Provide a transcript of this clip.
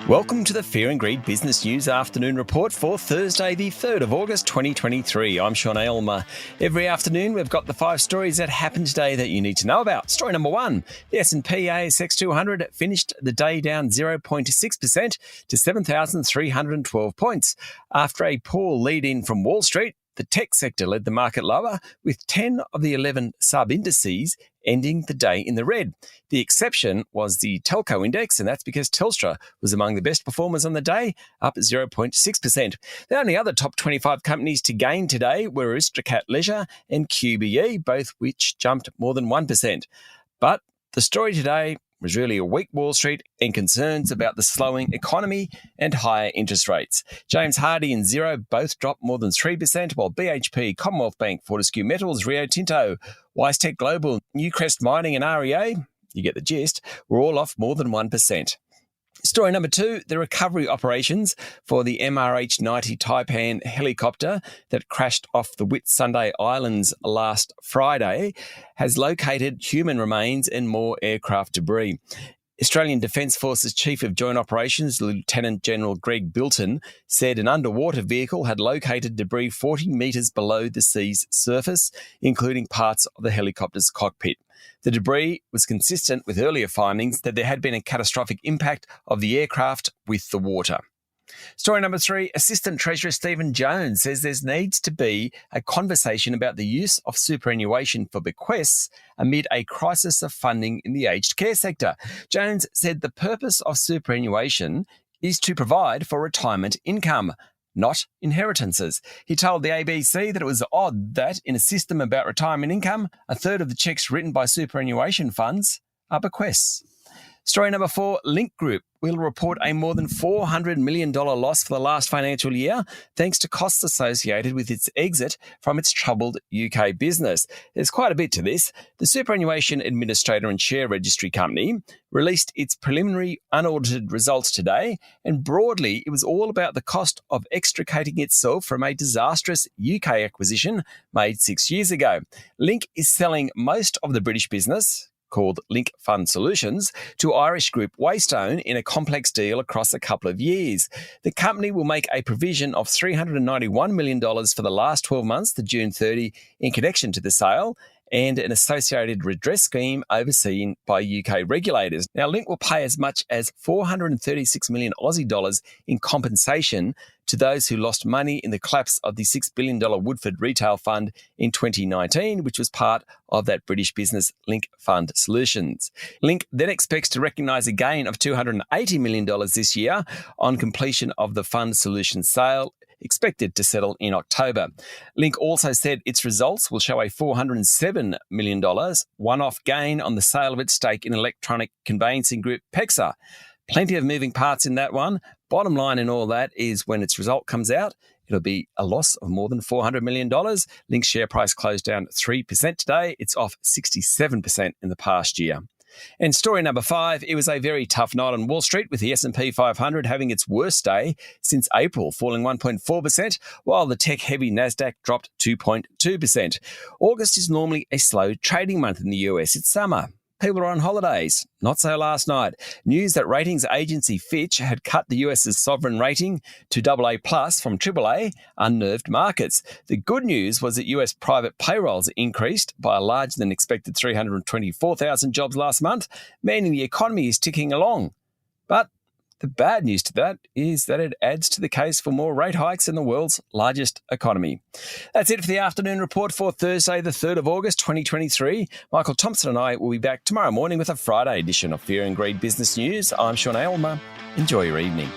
Welcome to the Fear and Greed Business News Afternoon Report for Thursday, the 3rd of August 2023. I'm Sean Aylmer. Every afternoon, we've got the 5 stories that happened today that you need to know about. Story number 1, the S&P ASX 200 finished the day down 0.6% to 7,312 points. After a poor lead-in from Wall Street, the tech sector led the market lower, with 10 of the 11 sub-indices ending the day in the red. The exception was the Telco Index, and that's because Telstra was among the best performers on the day, up 0.6%. The only other top 25 companies to gain today were Aristocrat Leisure and QBE, both which jumped more than 1%. But the story today was really a weak Wall Street and concerns about the slowing economy and higher interest rates. James Hardie and Xero both dropped more than 3%, while BHP, Commonwealth Bank, Fortescue Metals, Rio Tinto, WiseTech Global, Newcrest Mining and REA, you get the gist, were all off more than 1%. Story number 2, the recovery operations for the MRH-90 Taipan helicopter that crashed off the Whitsunday Islands last Friday has located human remains and more aircraft debris. Australian Defence Forces Chief of Joint Operations, Lieutenant General Greg Bilton, said an underwater vehicle had located debris 40 metres below the sea's surface, including parts of the helicopter's cockpit. The debris was consistent with earlier findings that there had been a catastrophic impact of the aircraft with the water. Story number 3, Assistant Treasurer Stephen Jones says there needs to be a conversation about the use of superannuation for bequests amid a crisis of funding in the aged care sector. Jones said the purpose of superannuation is to provide for retirement income, not inheritances. He told the ABC that it was odd that in a system about retirement income, a third of the cheques written by superannuation funds are bequests. Story number 4, Link Group will report a more than $400 million loss for the last financial year, thanks to costs associated with its exit from its troubled UK business. There's quite a bit to this. The Superannuation Administrator and Share Registry Company released its preliminary unaudited results today, and broadly, it was all about the cost of extricating itself from a disastrous UK acquisition made 6 years ago. Link is selling most of the British business, called Link Fund Solutions, to Irish group Waystone in a complex deal across a couple of years. The company will make a provision of $391 million for the last 12 months to June 30 in connection to the sale, and an associated redress scheme overseen by UK regulators. Now, Link will pay as much as 436 million Aussie dollars in compensation to those who lost money in the collapse of the $6 billion Woodford Retail Fund in 2019, which was part of that British business Link Fund Solutions. Link then expects to recognise a gain of $280 million this year on completion of the Fund Solutions sale, expected to settle in October. Link also said its results will show a $407 million one-off gain on the sale of its stake in electronic conveyancing group PEXA. Plenty of moving parts in that one. Bottom line in all that is when its result comes out, it'll be a loss of more than $400 million. Link's share price closed down 3% today. It's off 67% in the past year. And story number 5, it was a very tough night on Wall Street, with the S&P 500 having its worst day since April, falling 1.4%, while the tech-heavy Nasdaq dropped 2.2%. August is normally a slow trading month in the US. It's summer. People are on holidays. Not so last night. News that ratings agency Fitch had cut the US's sovereign rating to AA+ from AAA unnerved markets. The good news was that US private payrolls increased by a larger than expected 324,000 jobs last month, meaning the economy is ticking along. But the bad news to that is that it adds to the case for more rate hikes in the world's largest economy. That's it for the afternoon report for Thursday, the 3rd of August 2023. Michael Thompson and I will be back tomorrow morning with a Friday edition of Fear and Greed Business News. I'm Sean Aylmer. Enjoy your evening.